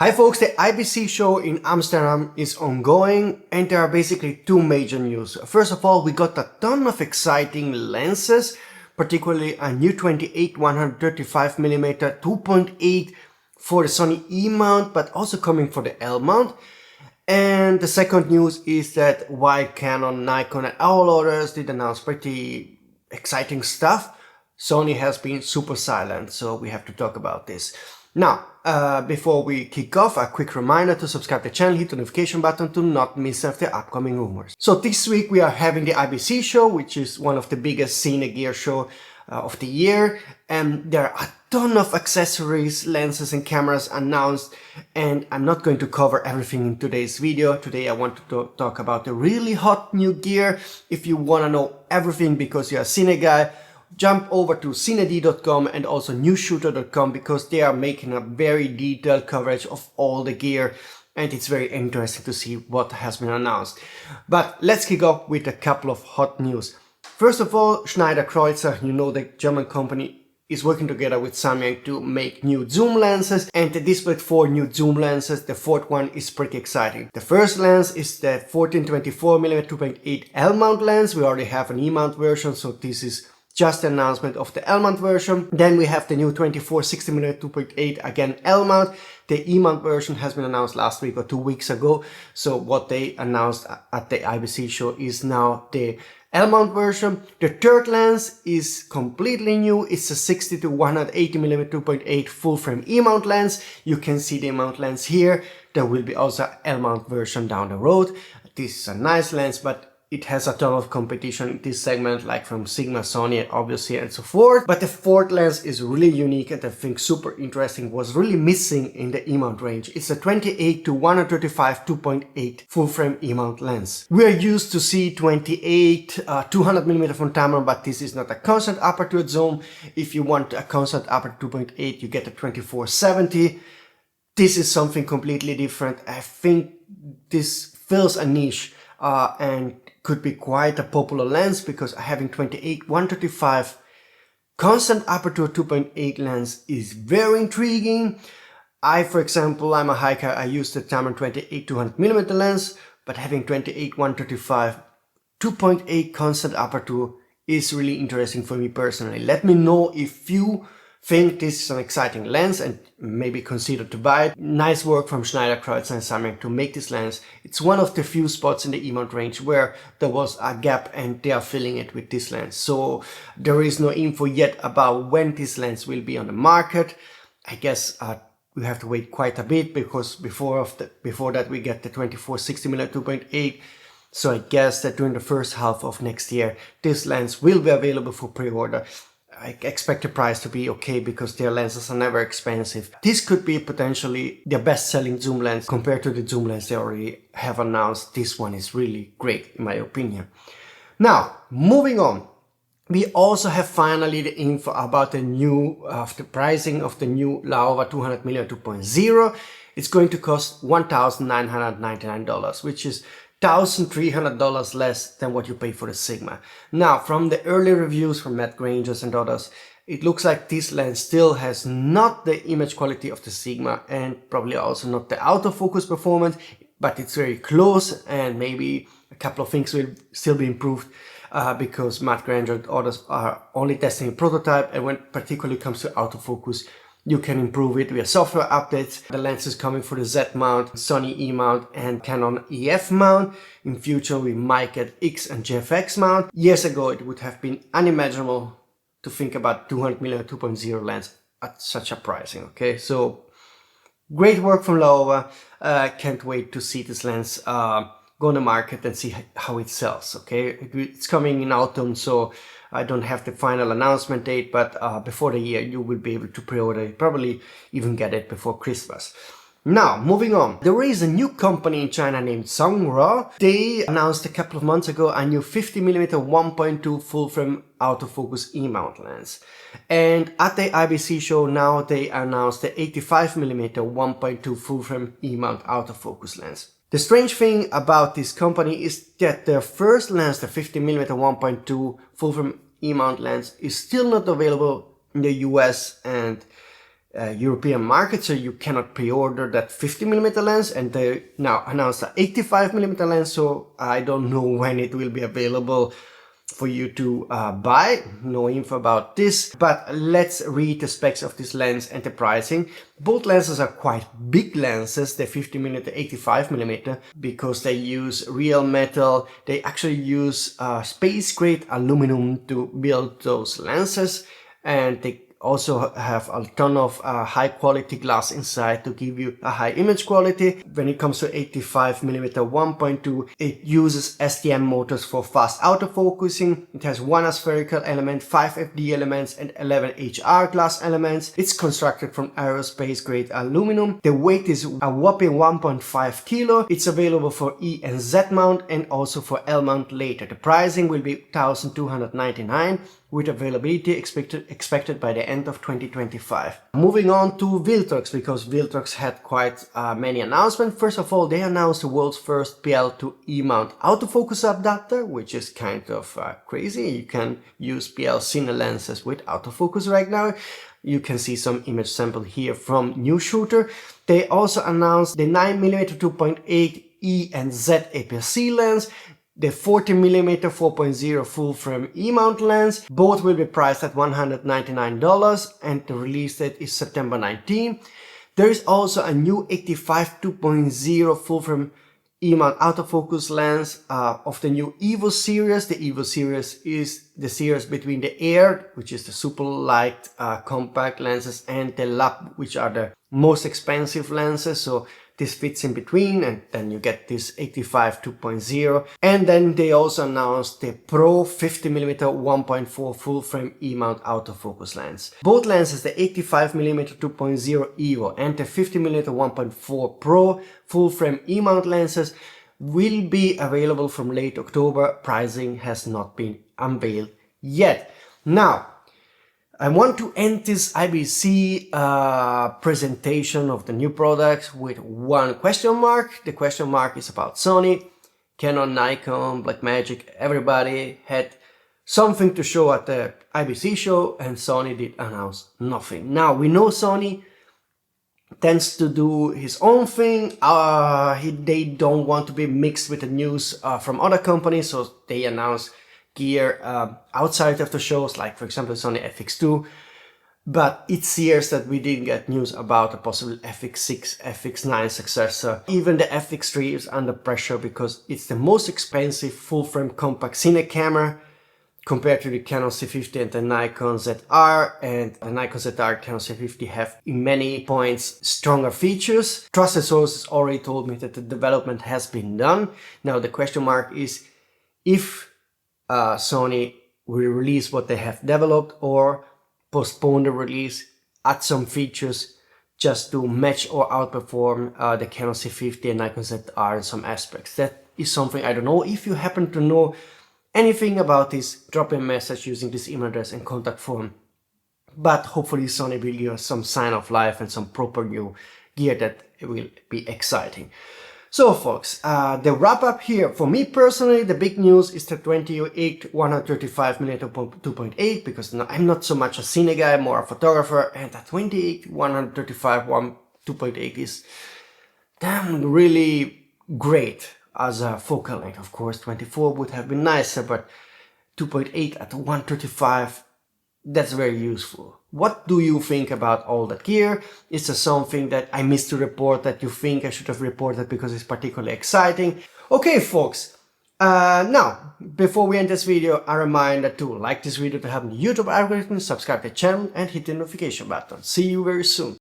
Hi folks, the IBC show in Amsterdam is ongoing and there are basically two major news. First of all, we got a ton of exciting lenses, particularly a new 28 135mm 2.8 for the Sony E mount, but also coming for the L mount. And the second news is that while Canon, Nikon and all others did announce pretty exciting stuff, Sony has been super silent, so we have to talk about this. Now, before we kick off, a quick reminder to subscribe to the channel, hit the notification button to not miss of the upcoming rumors. So this week we are having the IBC show, which is one of the biggest cine gear show of the year, and there are a ton of accessories, lenses and cameras announced, and I'm not going to cover everything in today's video. Today I want to talk about the really hot new gear. If you want to know everything because you're a cine guy, jump over to cined.com and also newshooter.com because they are making a very detailed coverage of all the gear and it's very interesting to see what has been announced. But let's kick off with a couple of hot news. First of all, Schneider, you know, the German company, is working together with Samyang to make new zoom lenses, and they displayed 4 new zoom lenses. The fourth one is pretty exciting. The first lens is the 14-24mm 2.8 L mount lens. We already have an E mount version, so this is just the announcement of the L mount version. Then we have the new 24-60mm 2.8, again L mount. The E mount version has been announced last week or 2 weeks ago. So what they announced at the IBC show is now the L mount version. The third lens is completely new. It's a 60-180mm 2.8 full frame E mount lens. You can see the E mount lens here. There will be also an L mount version down the road. This is a nice lens, but it has a ton of competition in this segment, like from Sigma, Sony, obviously, and so forth. But the fourth lens is really unique and I think super interesting, was really missing in the E-mount range. It's a 28-135 2.8 full frame E-mount lens. We are used to see 28, 200mm from Tamron, but this is not a constant aperture zoom. If you want a constant aperture 2.8, you get a 24-70. This is something completely different. I think this fills a niche and could be quite a popular lens because having 28 135 constant aperture 2.8 lens is very intriguing. For example, I'm a hiker, I use the Tamron 28 200mm lens, but having 28 135 2.8 constant aperture is really interesting for me personally. Let me know if you think this is an exciting lens and maybe consider to buy it. Nice work from Schneider and Samyang to make this lens. It's one of the few spots in the E-mount range where there was a gap and they are filling it with this lens. So there is no info yet about when this lens will be on the market. I guess we have to wait quite a bit because before that we get the 24-60mm 2.8. So I guess that during the first half of next year this lens will be available for pre-order. I expect the price to be okay because their lenses are never expensive. This could be potentially their best-selling zoom lens compared to the zoom lens they already have announced. This one is really great in my opinion. Now, moving on. We also have finally the info about the new, the pricing of the new Laowa 200mm 2.0. It's going to cost $1,999, which is $1,300 less than what you pay for the Sigma. Now, from the early reviews from Matt Grangers and others, it looks like this lens still has not the image quality of the Sigma and probably also not the autofocus performance, but it's very close and maybe a couple of things will still be improved because Matt Granger and others are only testing a prototype, and when particularly comes to autofocus, you can improve it via software updates. The lens is coming for the Z mount, Sony E mount and Canon EF mount. In future we might get X and GFX mount. Years ago it would have been unimaginable to think about 200mm 2.0 lens at such a pricing, okay? So great work from Laowa. Can't wait to see this lens go on the market and see how it sells, okay? It's coming in autumn, so I don't have the final announcement date, but before the year you will be able to pre-order it, probably even get it before Christmas. Now, moving on. There is a new company in China named Zongra. They announced a couple of months ago a new 50mm 1.2 full frame autofocus E-mount lens. And at the IBC show now they announced the 85mm 1.2 full frame E-mount autofocus lens. The strange thing about this company is that their first lens, the 50mm 1.2 full frame E-mount lens, is still not available in the US and European market, so you cannot pre-order that 50mm lens, and they now announced an 85mm lens, so I don't know when it will be available for you to buy. No info about this, but let's read the specs of this lens and the pricing. Both lenses are quite big lenses, the 50mm, 85mm, because they use real metal. They actually use space grade aluminum to build those lenses, and they also have a ton of high quality glass inside to give you a high image quality. When it comes to 85mm 1.2, it uses STM motors for fast autofocusing. It has one aspherical element, 5 FD elements, and 11 HR glass elements. It's constructed from aerospace grade aluminum. The weight is a whopping 1.5 kilo. It's available for E and Z mount and also for L mount later. The pricing will be $1,299 with availability expected by the end of 2025. Moving on to Viltrox, because Viltrox had quite many announcements. First of all, they announced the world's first PL to E mount autofocus adapter, which is kind of crazy. You can use PL cine lenses with autofocus right now. You can see some image sample here from New Shooter. They also announced the 9mm 2.8 E and Z aps-c lens, the 40mm 4.0 full frame E-mount lens. Both will be priced at $199 and the release date is September 19. There is also a new 85 2.0 full frame E-mount autofocus lens of the new Evo series. The Evo series is the series between the Air, which is the super light compact lenses, and the Lab, which are the most expensive lenses. So this fits in between, and then you get this 85 2.0. And then they also announced the Pro 50mm 1.4 full frame E-mount autofocus lens. Both lenses, the 85mm 2.0 Evo and the 50mm 1.4 Pro full frame E-mount lenses, will be available from late October. Pricing has not been unveiled yet. Now, I want to end this IBC presentation of the new products with one question mark. The question mark is about Sony. Canon, Nikon, Blackmagic, everybody had something to show at the IBC show, and Sony did announce nothing. Now, we know Sony tends to do his own thing. They don't want to be mixed with the news from other companies, so they announce gear outside of the shows, like for example Sony FX2, but it seems that we didn't get news about a possible FX6, FX9 successor. Even the FX3 is under pressure because it's the most expensive full-frame compact cine camera compared to the Canon C50 and the Nikon ZR, and the Nikon ZR and Canon C50 have in many points stronger features. Trusted sources already told me that the development has been done. Now the question mark is if Sony will release what they have developed or postpone the release, add some features just to match or outperform the Canon C50 and Nikon ZR in some aspects. That is something I don't know. If you happen to know anything about this, drop a message using this email address and contact form. But hopefully Sony will give us some sign of life and some proper new gear that will be exciting. So folks, the wrap up here, for me personally, the big news is the 28 135mm 2.8, because I'm not so much a cine guy, more a photographer, and the 28 135 2.8 is damn really great as a focal length. Of course 24 would have been nicer, but 2.8 at 135, that's very useful. What do you think about all that gear? Is there something that I missed to report that you think I should have reported because it's particularly exciting? Okay folks, now before we end this video, a reminder to like this video to help the YouTube algorithm, subscribe to the channel and hit the notification button. See you very soon.